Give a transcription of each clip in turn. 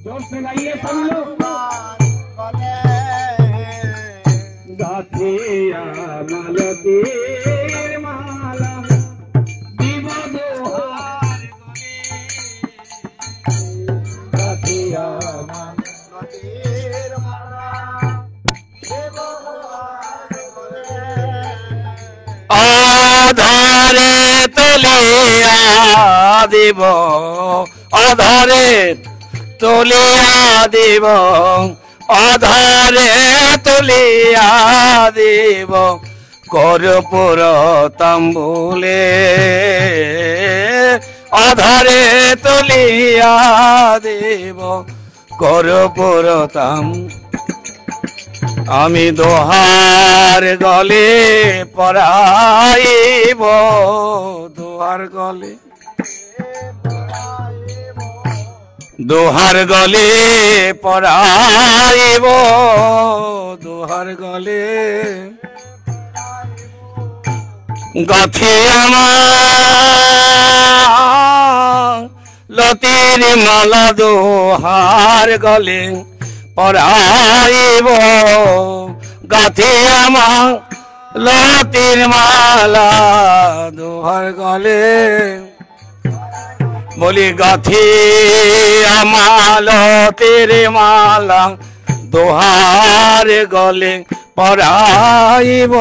जोर से गाइए सब लोग। गाथिया मालतीर माला দিব দোহার গাথিয়া মালতীর মালা দিব অধরে তুলিয়া দিব অধরে তুলিয়া দিব অধরে তুলিয়া দিব কর্পূর তাম্বুলে অধরে তুলিয়া দিব কর্পূর আমি দোহার গলে পরাইব দোহার গলে দোহার গলে পরাইব দোহার গলে গাথিয়া লতির মালা দোহার গলে পরাইব গাথিয়া লতির মালা দোহার গলে বলি গাথিয়া লতির মালা দোহার গলে পরাইব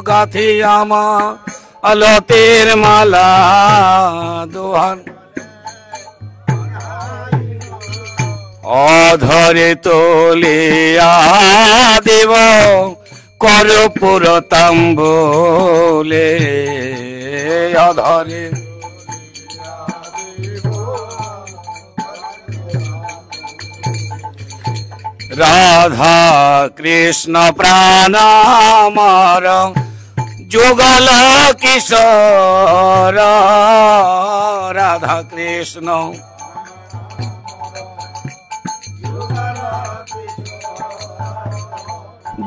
গাথিয়া লতির মালা দোহার অধরে তুলিয়া দিব কর্পূর তাম্বুলে অধরে রাধা কৃষ্ণ প্রাণ আমার যুগল কিশোর রাধা কৃষ্ণ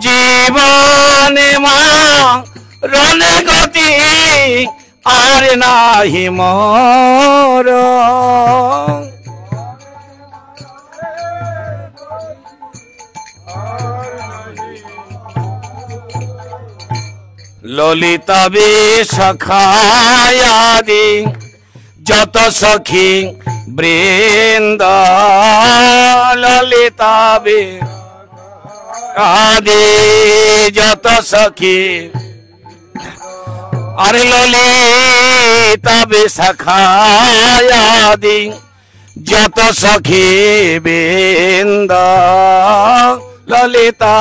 জীবনে মা রনে গতি আর নাহি মোর ললিতা বিশাখায়াদি যত সখী বৃন্দ ললিতা আদি যত সখী আরে ললিতা বিশাখায়াদি যত সখী বৃন্দ ললিতা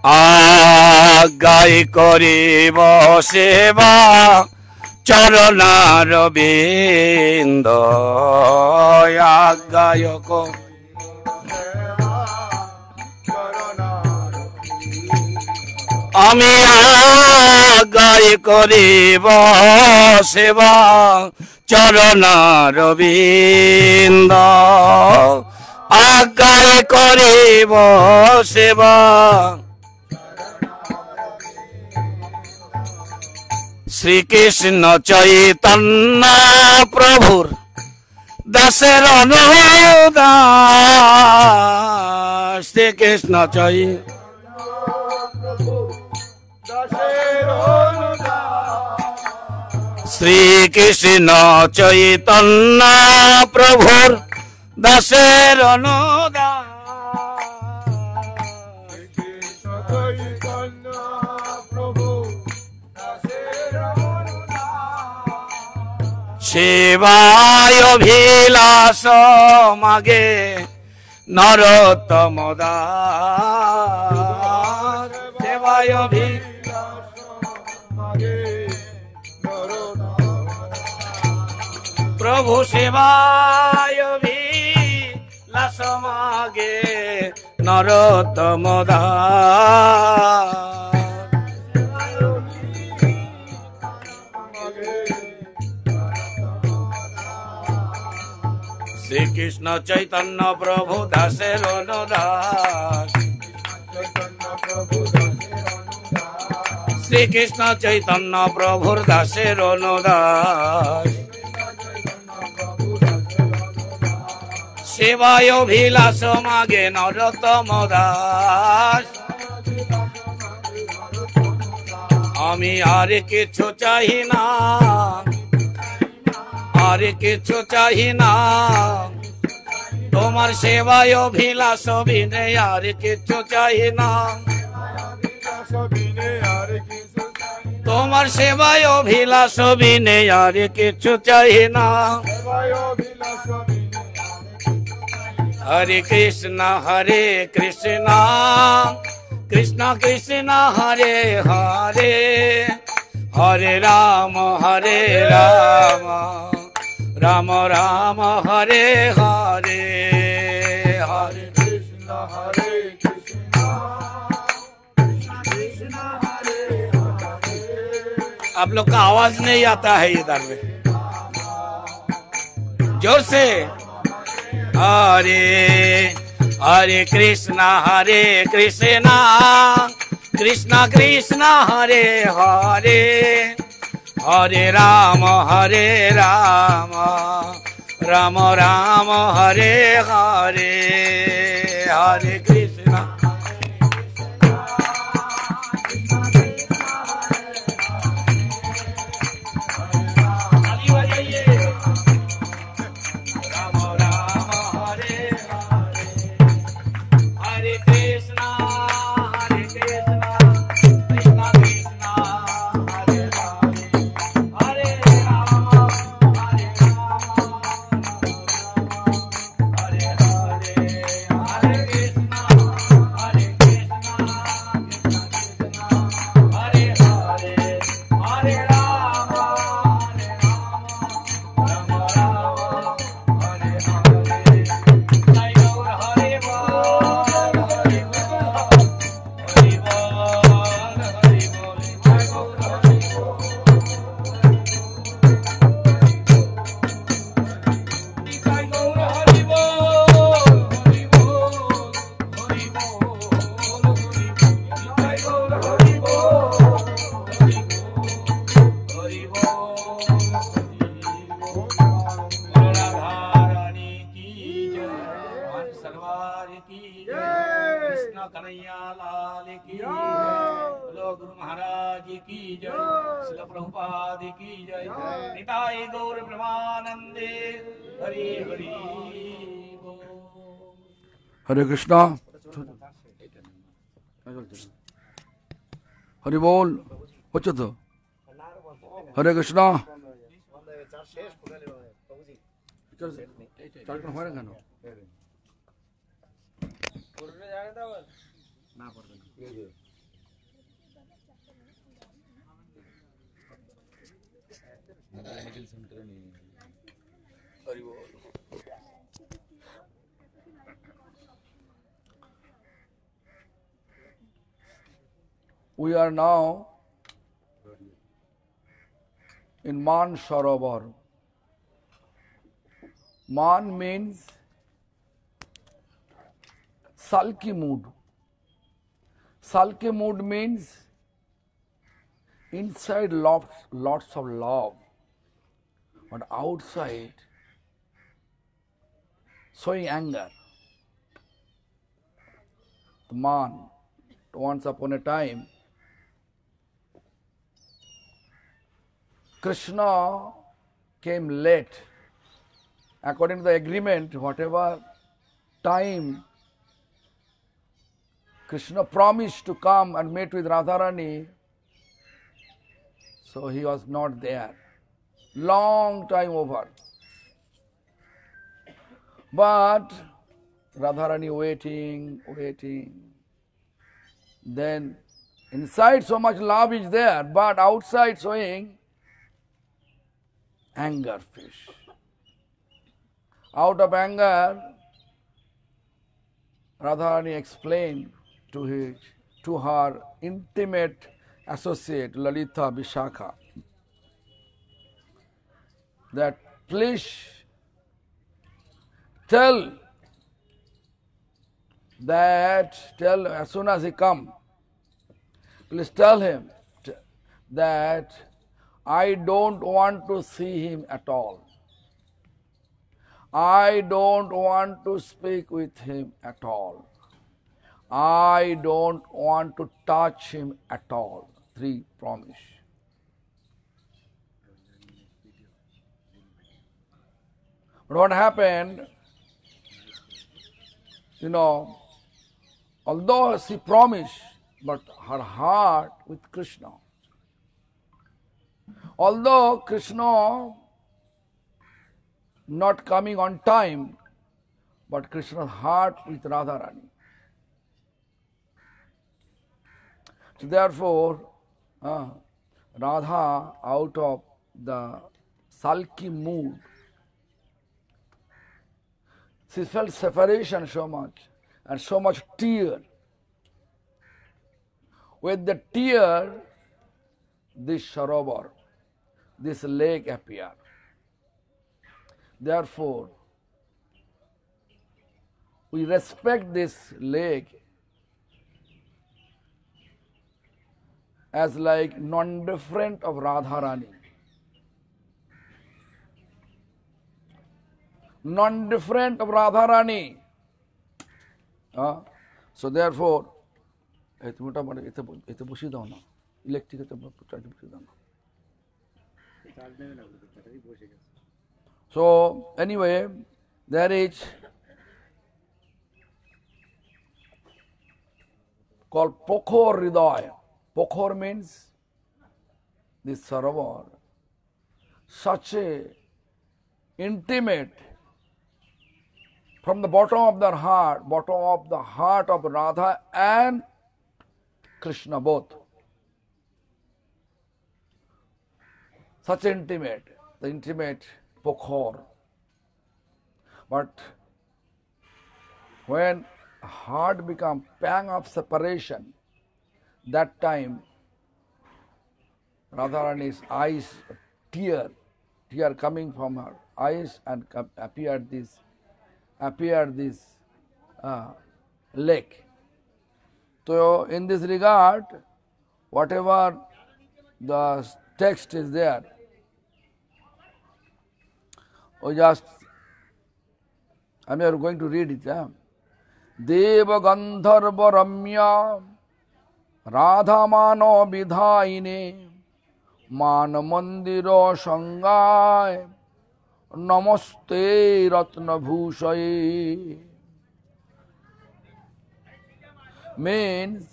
আজ্ঞাই করিব সেবা চরণার বিন্দ আজ্ঞায়ক আমি আজ্ঞাই করিব সেবা চরণার বিন্দ আজ্ঞাই করিব সেবা শ্রীকৃষ্ণ চৈতন্য প্রভুর দাসের অনুদাস শ্রীকৃষ্ণ শ্রীকৃষ্ণ চৈতন্য প্রভুর দাসের অনুদাস সেবায় অভিলাষ মাগে নরোত্তম দাস সেবায় অভিলাষ মাগে প্রভু সেবায় অভিলাষ মাগে নরোত্তম দাস শ্রীকৃষ্ণ চৈতন্য প্রভু দাসের অনুদাস শ্রীকৃষ্ণ চৈতন্য প্রভুর দাসের অনুদাস সেবায় অভিলাষ মাগে নরোত্তম দাস আমি আর কিছু চাহি না আর কিছু চাহি না তোমার সেবায় অভিলাষ বিনে আর কিছু চাহি না তোমার সেবায় অভিলাষ বিনে আর কিছু চাহি না হরে কৃষ্ণ কৃষ্ণ কৃষ্ণ হরে হরে হরে রাম রাম রাম হরে হরে হরে কৃষ্ণ आप लोग का आवाज नहीं आता है इधर में जोर से हरे हरे कृष्णा कृष्णा कृष्णा हरे हरे हरे राम राम राम हरे हरे हरे कृष्णा कन्हैया लाल की जय, बोलो गुरु महाराज की जय, श्रील प्रभुपाद की जय, निताई गौर ब्रह्मानंदे हरि हरि बोल। हरे कृष्णा हरि बोल बच्चो तो हरे Krishna We are now in Man Sarovar. Man means sulky mood. Sulky mood means inside lots of love, but outside showing anger. The man, once upon a time, Krishna came late. According to the agreement, whatever time Krishna promised to come and meet with Radharani, so he was not there. Long time over. But Radharani waiting. Then inside so much love is there, but outside showing anger fish. Out of anger, Radharani explained to her intimate associate Lalita Vishakha that please tell as soon as he come, please tell him that I don't want to see him at all. I don't want to speak with him at all. I don't want to touch him at all. 3 promise. But what happened, although she promised, but her heart with Krishna. Although Krishna not coming on time, but Krishna's heart with Radharani. So therefore, Radha, out of the sulky mood, she felt separation so much and so much tear. With the tear, this Sarovar, this lake appeared. Therefore, we respect this lake as like non-different of Radharani. Non-different of Radharani. So therefore, এতে বসিয়ে দাও না, electric চার্জে বসিয়ে দাও না। So anyway, there is called Pokhor Hriday. Pokhor means this Sarovar, such a intimate, from the bottom of their heart, bottom of the heart of Radha and Krishna both. Such intimate, the intimate Pokhor. But when heart becomes pang of separation, that time Radharani's eyes, tear coming from her eyes, and appeared this lake. So in this regard, whatever the text is there, I'm going to read it. Deva Gandharva Ramya Radha Mano Vidhaine Mana Mandiro Sangay Namaste Ratna Bhushaye. Means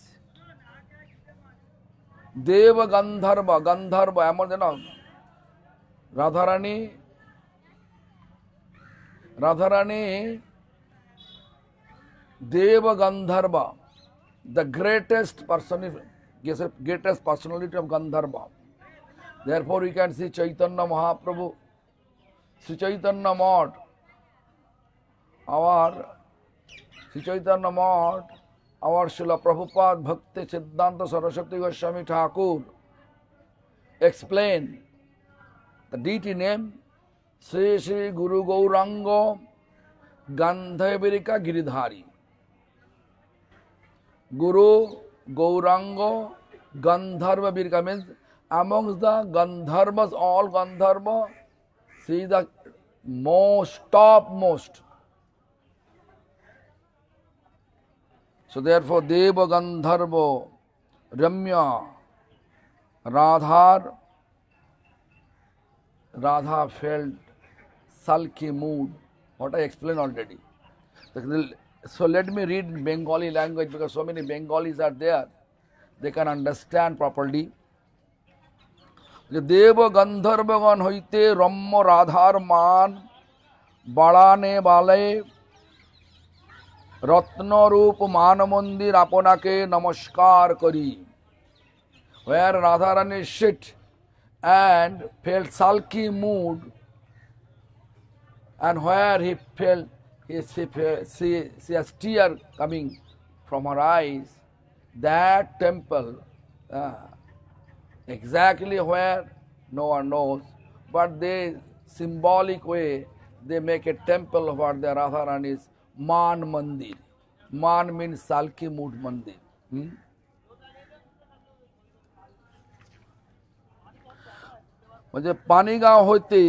Deva Gandharva, Gandharva, এমন যেন Radharani, Deva Gandharva, the greatest personality of Gandharva. Therefore we can see Chaitanya Mahaprabhu, Sri Chaitanya Math, our Srila Prabhupada Bhakti Siddhanta Saraswati Goswami Thakur explain the deity name Sri Sri Guru Gaurango Gandhavirika Giridhari. Guru Gaurango Gandharva Virika means amongst the Gandharvas, all Gandharva, she is the topmost. So therefore, Deva Gandharva Ramya Radha felt sulky mood. What I explained already. So let me read in Bengali language, because so many Bengalis are there. They can understand properly. Deva Gandharvagan hoite Ramma Radhar मान बढ़ाने वाले रत्न रूप मान मंदिर आपनाके नमस्कार करी. Where Radharani sit and felt sulky mood, and where he felt she has tear coming from her eyes, that temple, exactly where no one knows, but they symbolic way they make a temple for the Radharani's Man Mandir. Man means sulky mood mandir. বলছে পানিগাঁও হইতে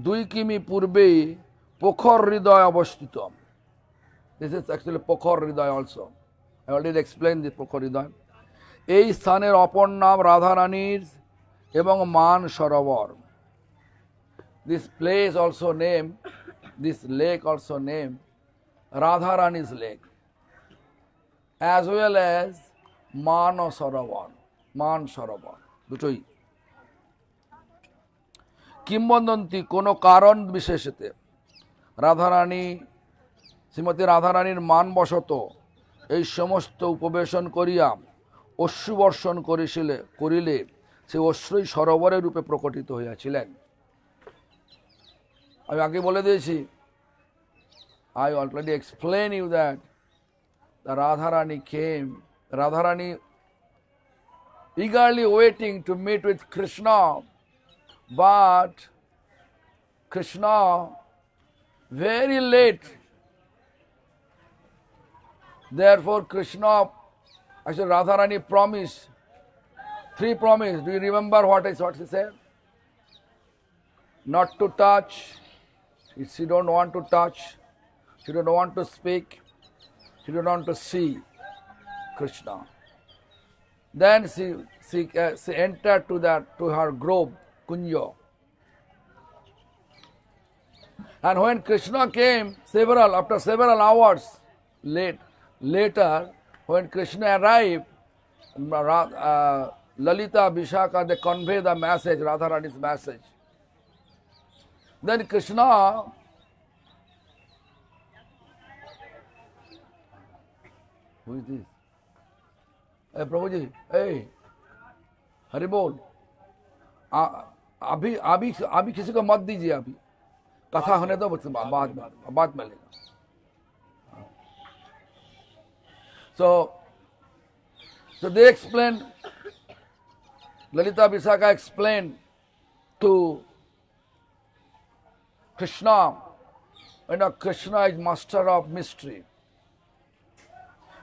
2 কিমি পূর্বে পোখর হৃদয় অবস্থিত। This is actually পোখর হৃদয় also. I already explained this পোখর হৃদয়। এই স্থানের অপর নাম রাধারানীর এবং মান সরোবর। This place also name, this lake also name Radharani's lake, as well as মান সরোবর, মান সরোবর দুটোই। কিংবদন্তি কোনো কারণ বিশেষেতে রাধারানী, শ্রীমতী রাধারানীর মানবশত এই সমস্ত উপবেশন করিয়া অশ্রুবর্ষণ করিলে সে অশ্রুই সরোবরের রূপে প্রকটিত হইয়াছিলেন। আমি আগে বলে দিয়েছি, I already explained you that the Radharani came, Radharani eagerly waiting to meet with Krishna, but Krishna very late. Therefore Krishna, actually Radharani promised, 3 promises. Do you remember what she said? Not to touch. She don't want to touch. She don't want to speak. She don't want to see Krishna. Then she entered to her grove, Kunja. And when Krishna came, after several hours later, when Krishna arrived, Lalita, Vishaka, they convey the message, Radharani's message. Then Krishna, who is this? Hey Prabhuji, hey, Hari Bol. अभी किसी को मत दीजिए, अभी कथा होने दो, बाद में लेगा। So they explained, Lalita Vishaka explained to Krishna, Krishna is master of mystery.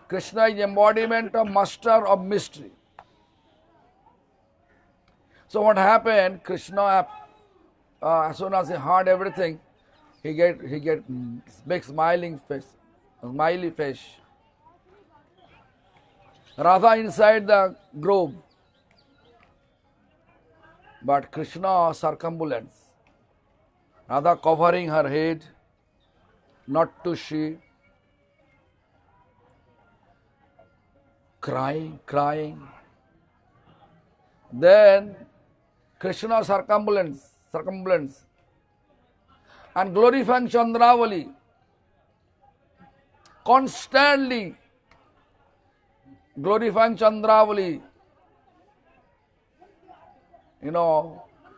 Krishna is embodiment of master of mystery. So what happened? Krishna, as soon as he heard everything, he get big smiley face. Radha inside the grove, but Krishna circumambulance. Radha covering her head, not to see, crying. Then Krishna circumambulance and glorifying Chandravali, constantly glorifying Chandravali,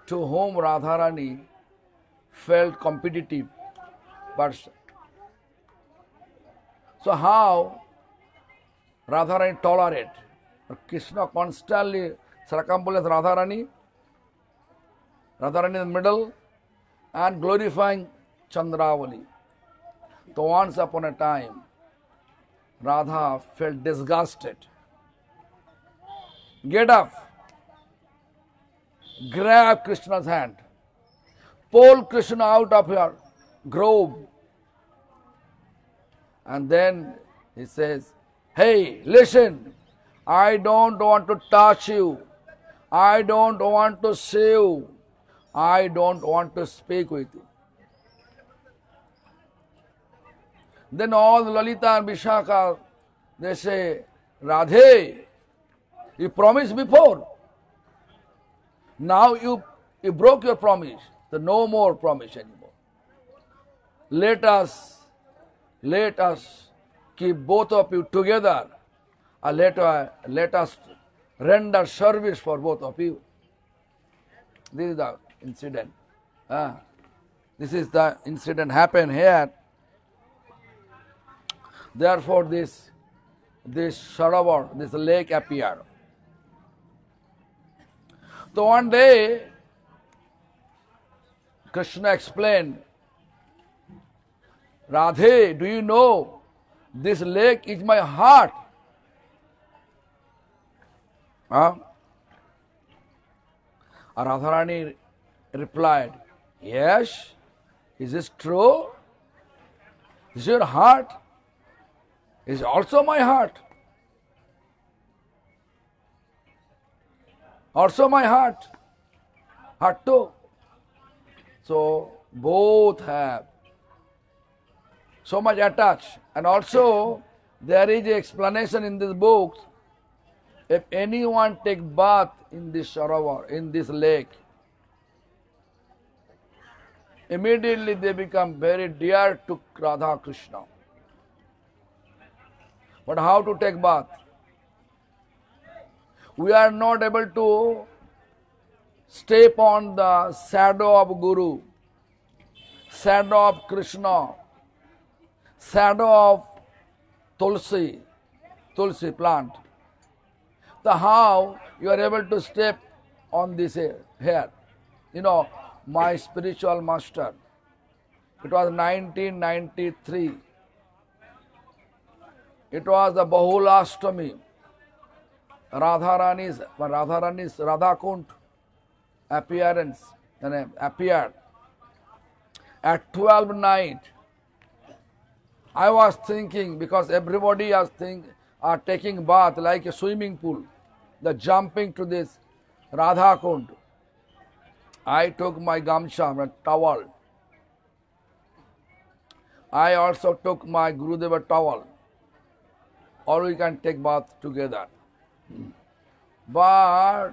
to whom Radharani felt competitive. But so how Radharani tolerate? Krishna constantly circumambulance Radharani in the middle, and glorifying Chandravali. So once upon a time, Radha felt disgusted. Get up, grab Krishna's hand, pull Krishna out of your grove, and then he says, hey, listen, I don't want to touch you, I don't want to see you, I don't want to speak with you. Then all Lalita and Vishaka, they say, Radhe, you promised before. Now you broke your promise. So no more promise anymore. Let us keep both of you together. And let us render service for both of you. This is the incident. This is the incident happened here. Therefore, this Sarovar, this lake appeared. So one day, Krishna explained, Radhe, do you know this lake is my heart? আর রাধারানীর replied, yes, is this true? Is your heart? Is also my heart. Also my heart. Heart too. So both have so much attached. And also there is an explanation in this book. If anyone take bath in this sarovar, in this lake, immediately they become very dear to Radha Krishna. But how to take bath? We are not able to step on the shadow of Guru, shadow of Krishna, shadow of Tulsi plant. So how you are able to step on this here? You know, my spiritual master, it was 1993. It was the Bahulastami. Radharani's Radha Kund appearance and appeared at 12 night. I was thinking, because everybody are taking bath like a swimming pool, the jumping to this Radha Kund. I took my gamcha, my towel. I also took my Gurudeva towel. Or we can take bath together. But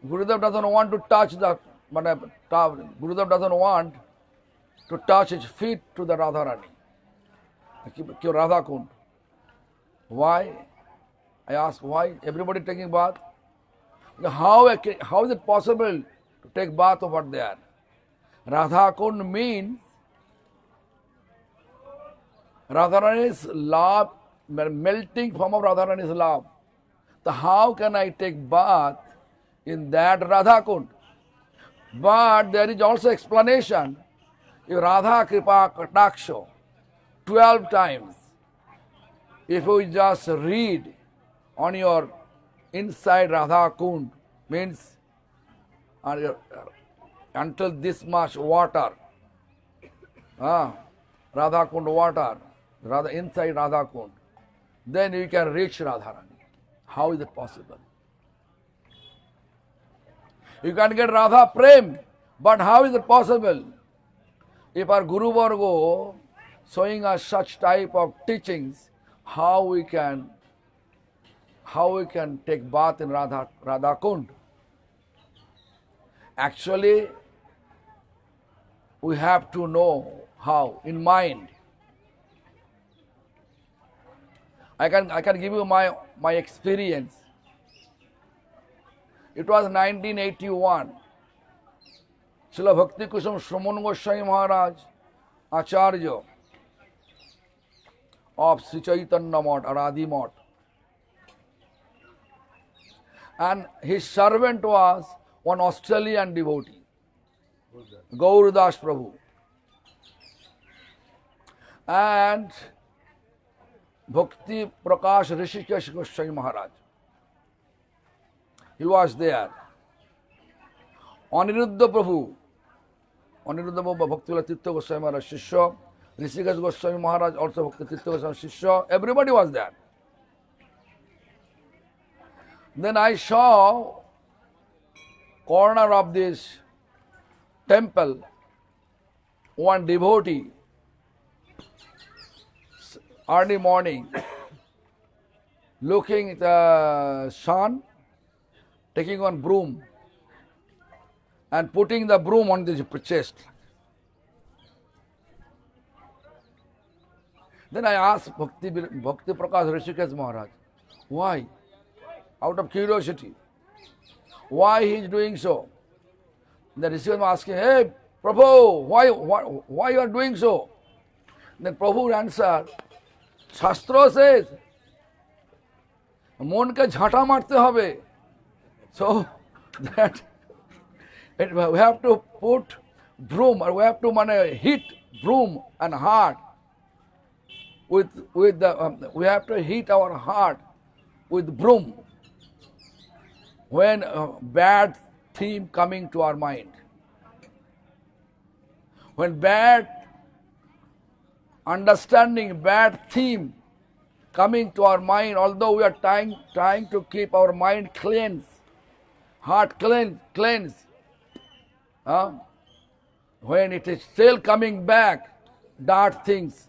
Gurudev doesn't want to touch the, Gurudev doesn't want to touch his feet to the Radharani, Radha Kund. Why? I asked why. Everybody taking bath. How is it possible to take bath over there? Radha Kund means Radharani's love, melting form of Radharani's love. So how can I take bath in that Radha Kund? But there is also explanation. If Radha Kripa Kataksha 12 times, if you just read on your inside Radha Kund, means until this much water, Radha Kund water, inside Radha Kund, then you can reach Radharani. How is it possible? You can get Radha Prem, but how is it possible? If our Guru Vargo showing us such type of teachings, how we can take bath in Radha Kund? Actually, we have to know how, in mind. I can give you my experience. It was 1981. Srila Bhakti Kusum Shraman Goswami Maharaj, Acharya of Sri Chaitanya Math, Aradhi Math. And his servant was one Australian devotee, Gauradas Prabhu. And Bhakti Prakash Rishikesh Goswami Maharaj. He was there. Aniruddha Prabhu, Bhakti Tirtha Goswami Maharaj Shishya, Rishikesh Goswami Maharaj also Bhakti Tirtha Goswami Shishya, everybody was there. Then I saw corner of this temple, one devotee, early morning, looking at the sun, taking on broom and putting the broom on the chest. Then I asked Bhakti Prakash Rishikesh Maharaj, why? Out of curiosity, why he is doing so? The Rishikesh was asking, hey, Prabhu, why you are doing so? Then Prabhu answered, Shastra says, मन के झाटा मारते हबे. So that we have to put broom, or we have to hit broom and heart with the we have to hit our heart with broom when bad theme coming to our mind. When bad understanding, bad theme coming to our mind, although we are trying to keep our mind cleansed, heart cleansed, when it is still coming back, dark things.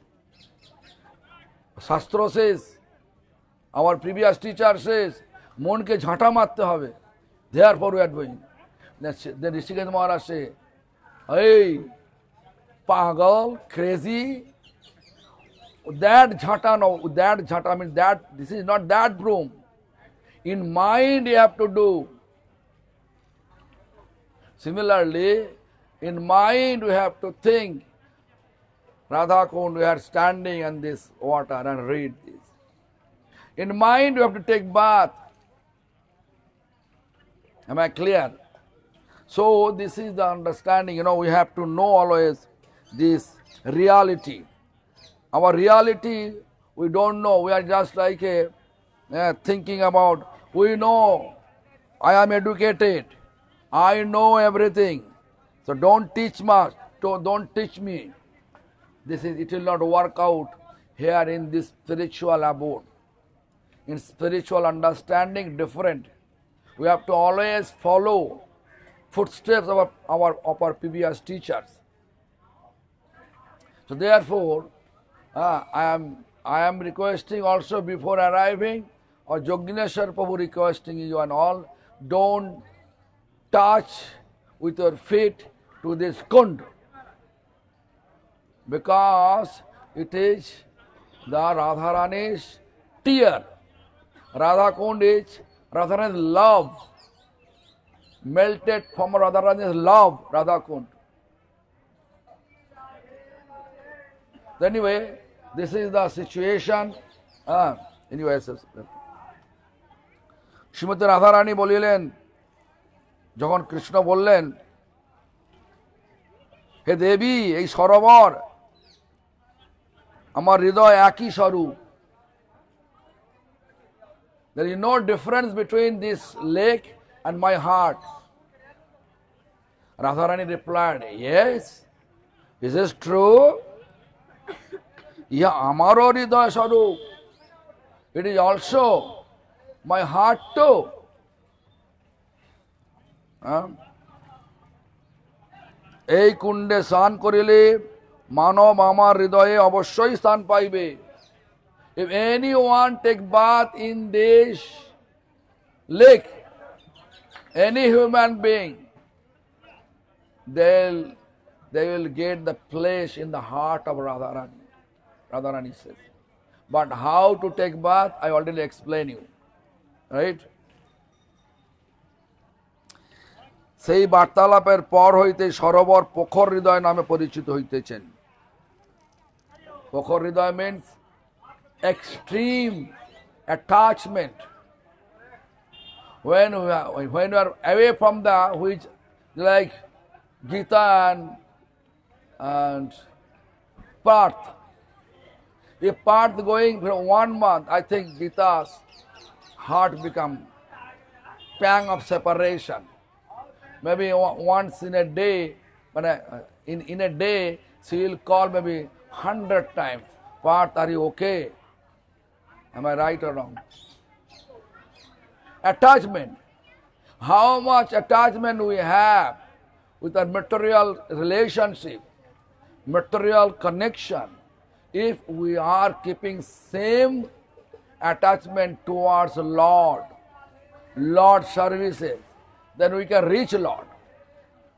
Shastra says, our previous teacher says, मन के झांटा मारते হবে. Therefore we are doing. Then Rishikesh Maharaj say, hey, pagal, crazy, that jhata means that, this is not that broom. In mind you have to do. Similarly, in mind we have to think, Radha Kund, we are standing on this water and read this. In mind we have to take bath. Am I clear? So this is the understanding, we have to know always this reality. Our reality, we don't know. We are just like thinking about, we know, I am educated, I know everything. So don't teach much, don't teach me. It will not work out here in this spiritual abode. In spiritual understanding, different. We have to always follow footsteps of our previous teachers. So therefore, I am requesting also before arriving, or Yogineshwar Prabhu requesting you and all, don't touch with your feet to this kund, because it is the Radharani's tear. Radha Kund is Radharani's love, melted from Radharani's love, Radha Kund. Anyway, this is the situation. Anyway, Shrimati Radharani বলিলেন, যখন কৃষ্ণ বললেন, হে দেবী, এই সরোবর আমার হৃদয় একই স্বরূপ. There is no difference between this lake and my heart. Radharani replied, yes, is this true? Yeah, amaro hridoy swarup. It is also my heart too. এই কুণ্ডে স্নান করিলে মানব আমার হৃদয়ে অবশ্যই স্থান পাইবে. If anyone take bath in this lake, any human being, they will get the place in the heart of Radharani. Radharani says. But how to take bath, I already explained you. Right? সেই বার্তালাপের পর হইতে সরোবর প্রখর হৃদয় নামে পরিচিত হইতেছেন. প্রখর হৃদয় means extreme attachment. When we are away from the, which like Gita and Parth. If Parth going for 1 month, I think Gita's heart become pang of separation. Maybe once in a day, but in a day, she will call maybe 100 times. Parth, are you okay? Am I right or wrong? Attachment. How much attachment we have with our material relationship, material connection. If we are keeping same attachment towards Lord services, then we can reach Lord.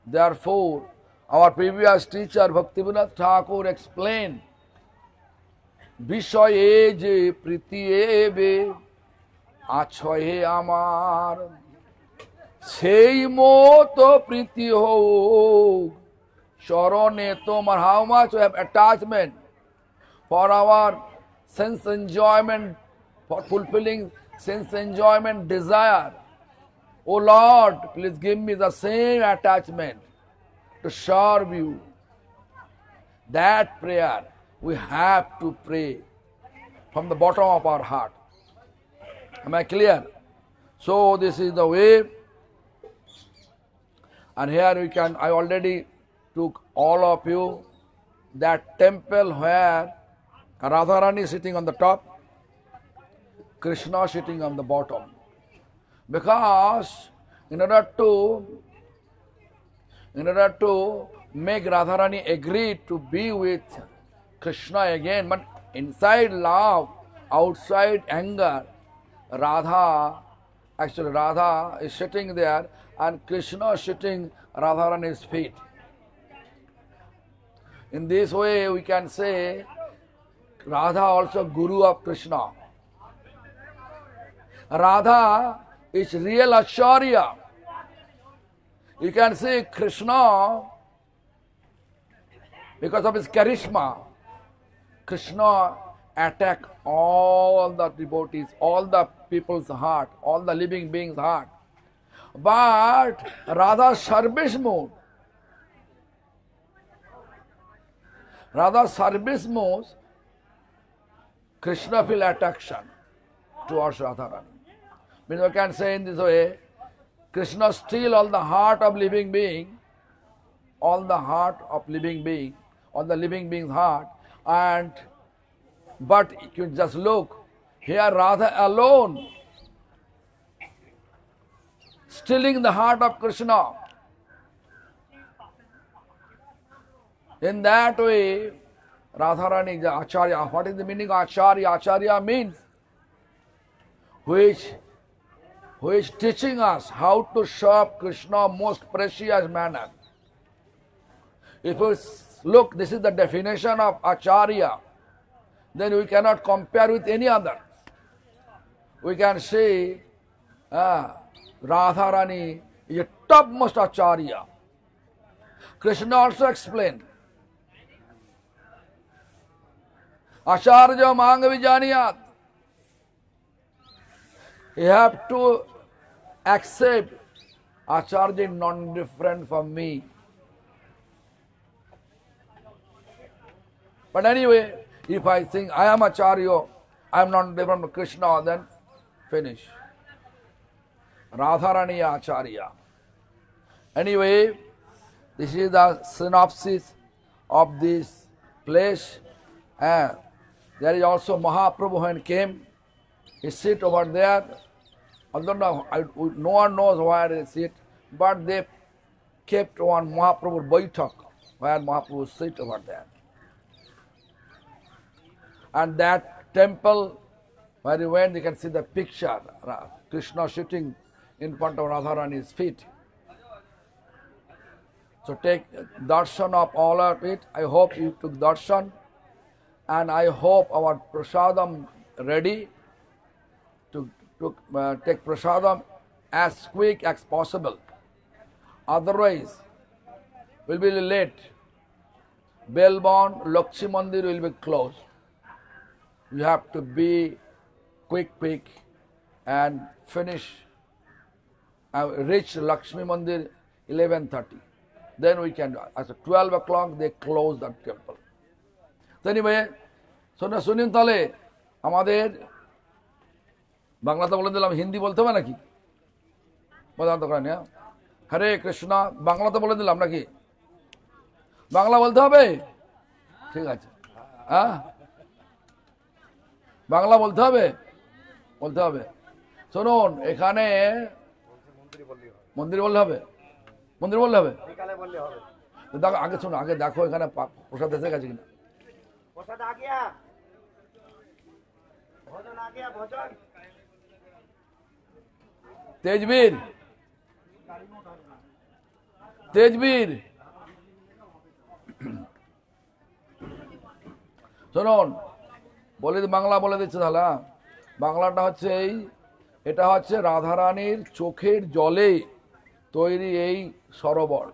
Therefore, our previous teacher Bhaktivinoda Thakur explained, বিষয়ে যে প্রীতি এবে আছয়ে আমার, সেই মতো প্রীতি হোক চরণে তোমার. How much we have attachment for our sense enjoyment, for fulfilling sense enjoyment desire. Oh Lord, please give me the same attachment to serve you. That prayer we have to pray from the bottom of our heart. Am I clear? So this is the way. And here I already took all of you that temple where Radharani is sitting on the top, Krishna sitting on the bottom. Because in order to make Radharani agree to be with Krishna again, but inside love, outside anger, Radha is sitting there and Krishna is sitting Radharani's feet. In this way we can say Radha also Guru of Krishna. Radha is real Acharya. You can see Krishna, because of his charisma, Krishna attack all the devotees, all the people's heart, all the living beings' heart. But Radha's service mode, Krishna feel attraction towards Radharani. Means we can say in this way, Krishna steal all the heart of living being, all the living being's heart, but you just look, here Radha alone stealing the heart of Krishna. In that way, Radharani is Acharya. What is the meaning of Acharya? Acharya means who is teaching us how to serve Krishna most precious manner. If we look, this is the definition of Acharya, then we cannot compare with any other. We can say Radharani is a topmost Acharya. Krishna also explained, Acharya mang vijaniyat. You have to accept Acharya is non-different from me. But anyway, if I think I am Acharya, I am not different from Krishna, then finish. Radharani Acharya. Anyway, this is the synopsis of this place. And there is also Mahaprabhu when came. He sit over there. Although no one knows where he sit, but they kept one Mahaprabhu Baitak, where Mahaprabhu sit over there. And that temple where he went, you can see the picture, Krishna sitting in front of Radharani's feet. So take darshan of all of it. I hope you took darshan, and I hope our prasadam ready to take prasadam as quick as possible. Otherwise, we'll be late. Belborn, Lakshmi Mandir will be closed. You have to be quick and finish, reach Lakshmi Mandir 11:30. Then we can, at 12 o'clock they close the temple. So anyway, শুনুন তাহলে আমাদের বাংলাতে বলে দিলাম, হিন্দি বলতে হবে নাকি? বলার দরকার নেই। হরে কৃষ্ণ বাংলাতে বলে দিলাম নাকি? বাংলা বলতে হবে? ঠিক আছে। হ্যাঁ, বাংলা বলতে হবে? বলতে হবে। শুনুন, এখানে মন্দির বললে হবে? মন্দির বললে হবে? দেখো আগে, শোনো আগে দেখো এখানে প্রসাদ এসে গেছে কিনা। তেজবীর, শুনুন বাংলা বলে দিচ্ছে তাহলে। বাংলাটা হচ্ছে এটা হচ্ছে রাধারানীর চোখের জলে তৈরি এই সরোবর।